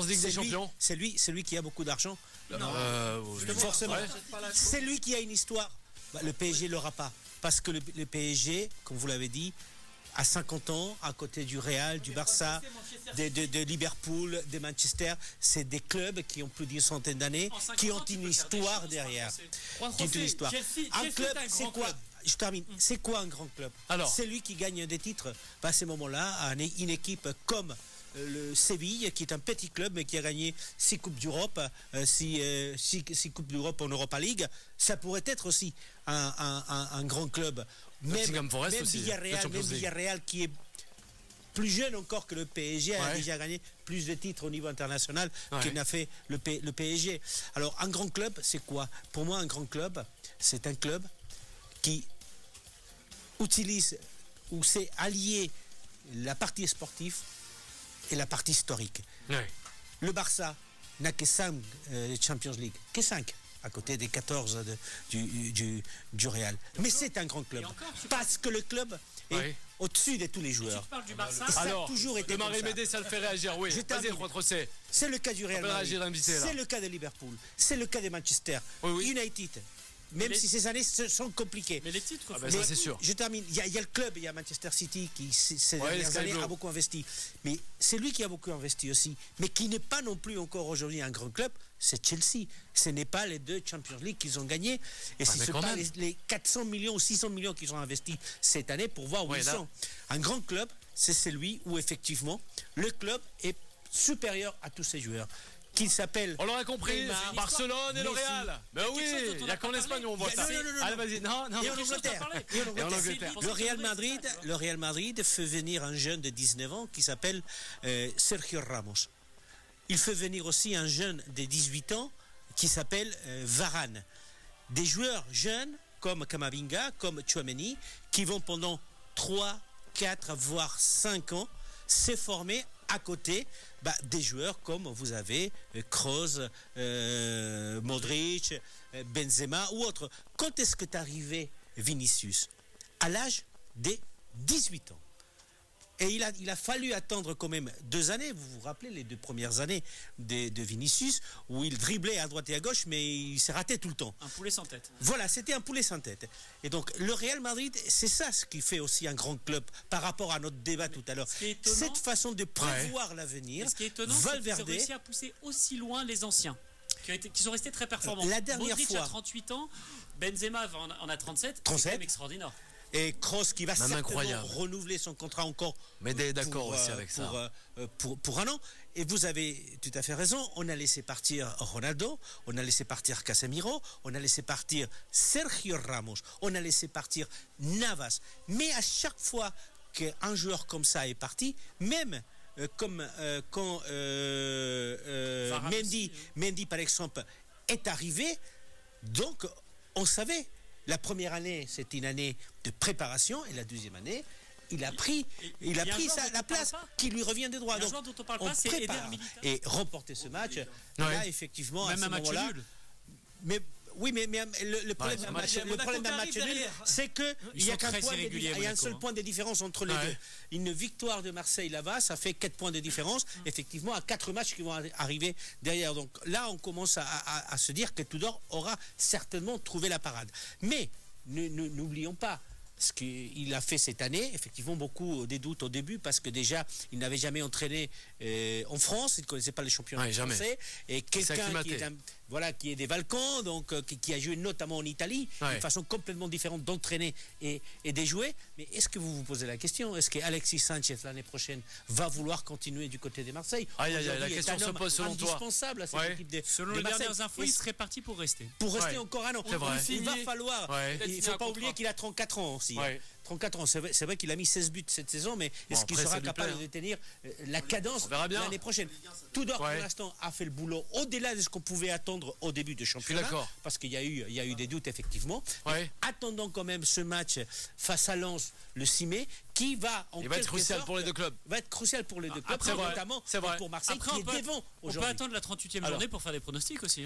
Champions League des champions. C'est lui qui a beaucoup d'argent. Forcément. C'est lui qui a une histoire. Le PSG ne l'aura pas. Parce que le PSG, comme vous l'avez dit, à 50 ans, à côté du Real, du Barça, de Liverpool, de Manchester, c'est des clubs qui ont plus d'une centaine d'années, qui ont une histoire derrière. Qui ont une histoire. Un club, c'est quoi? Je termine. C'est quoi un grand club? C'est lui qui gagne des titres. À ce moment-là, une équipe comme le Séville, qui est un petit club mais qui a gagné 6 Coupes d'Europe, 6 Coupes d'Europe en Europa League, ça pourrait être aussi un grand club. Même Villarreal qui est plus jeune encore que le PSG, a déjà gagné plus de titres au niveau international qu'il n'a fait le PSG. Alors un grand club, c'est quoi? Pour moi, un grand club, c'est un club qui utilise ou sait allier la partie sportive et la partie historique. Le Barça n'a que 5 Champions League, que 5 à côté des 14 du Real. Mais c'est un grand club parce que le club est au-dessus de tous les joueurs. Et ça a toujours été comme ça. Le Marie-Médée, ça le fait réagir, oui. Vas-y, c'est le cas du Real Madrid, c'est le cas de Liverpool, c'est le cas de Manchester United. Même si ces années sont compliquées. Mais les titres, c'est sûr. Je termine. Il y a le club, il y a Manchester City qui ces dernières années a beaucoup investi. Mais c'est lui qui a beaucoup investi aussi. Mais qui n'est pas non plus encore aujourd'hui un grand club, c'est Chelsea. Ce n'est pas les 2 Champions League qu'ils ont gagnés. Et ce n'est pas les 400 millions ou 600 millions qu'ils ont investis cette année pour voir où ils sont. Un grand club, c'est celui où effectivement le club est supérieur à tous ses joueurs. Qui s'appelle. On l'aurait compris, Barcelone et le Real. Mais oui, il n'y a qu'en Espagne où on voit ça. Allez, vas-y, non. Et en Angleterre. Le Real Madrid fait venir un jeune de 19 ans qui s'appelle Sergio Ramos. Il fait venir aussi un jeune de 18 ans qui s'appelle Varane. Des joueurs jeunes comme Camavinga, comme Tchouaméni, qui vont pendant 3, 4, voire 5 ans se former à côté des joueurs comme vous avez Kroos, Modric, Benzema ou autres. Quand est-ce que tu es arrivé, Vinicius? À l'âge de 18 ans. Et il a fallu attendre quand même 2 années. Vous vous rappelez les 2 premières années de Vinicius, où il driblait à droite et à gauche, mais il s'est raté tout le temps. Un poulet sans tête. Voilà, c'était un poulet sans tête. Et donc, le Real Madrid, c'est ça ce qui fait aussi un grand club par rapport à notre débat tout à l'heure. Cette façon de prévoir l'avenir. Ce qui est étonnant, c'est qu'ils ont réussi à pousser aussi loin les anciens, qui sont restés très performants. La dernière Modric fois, a 38 ans, Benzema en a 37. C'est quand même extraordinaire. Et Kroos qui va certainement renouveler son contrat encore. Mais d'accord aussi avec ça. Pour un an. Et vous avez tout à fait raison. On a laissé partir Ronaldo, on a laissé partir Casemiro, on a laissé partir Sergio Ramos, on a laissé partir Navas. Mais à chaque fois qu'un joueur comme ça est parti, même comme quand Mendy par exemple est arrivé, donc on savait. La première année, c'était une année de préparation, et la deuxième année, il a pris la place qui lui revient de droit. Donc, dont on parle pas, c'est prépare et remporter ce match. Là, effectivement, même à ce moment-là. Mais oui, mais le problème d'un match nul, c'est qu'il y a un seul point de différence entre les deux. Une victoire de Marseille là-bas, ça fait 4 points de différence, effectivement, à 4 matchs qui vont arriver derrière. Donc là, on commence à se dire que Tudor aura certainement trouvé la parade. Mais n'oublions pas ce qu'il a fait cette année. Effectivement, beaucoup des doutes au début, parce que déjà, il n'avait jamais entraîné en France, il ne connaissait pas les championnats français. Et quelqu'un qui est des Balkans, donc qui a joué notamment en Italie, d'une façon complètement différente d'entraîner et de jouer. Mais est-ce que vous vous posez la question, est-ce qu'Alexis Sanchez l'année prochaine va vouloir continuer du côté des Marseille? La question se pose selon toi. Indispensable à cette équipe de Selon les dernières infos, il serait parti pour rester. Pour rester encore un an. Il va falloir. Il ne faut pas oublier qu'il a 34 ans aussi. 34 ans, c'est vrai qu'il a mis 16 buts cette saison, mais est-ce qu'il sera capable de tenir la cadence l'année prochaine? Tudor, pour l'instant, a fait le boulot au-delà de ce qu'on pouvait attendre au début de championnat, parce qu'il y a eu des doutes, effectivement. Attendons quand même ce match face à Lens le 6 mai, qui va être crucial pour les deux clubs. Va être crucial pour les deux clubs, notamment pour Marseille, qui est devant aujourd'hui. On peut attendre la 38e journée pour faire des pronostics aussi.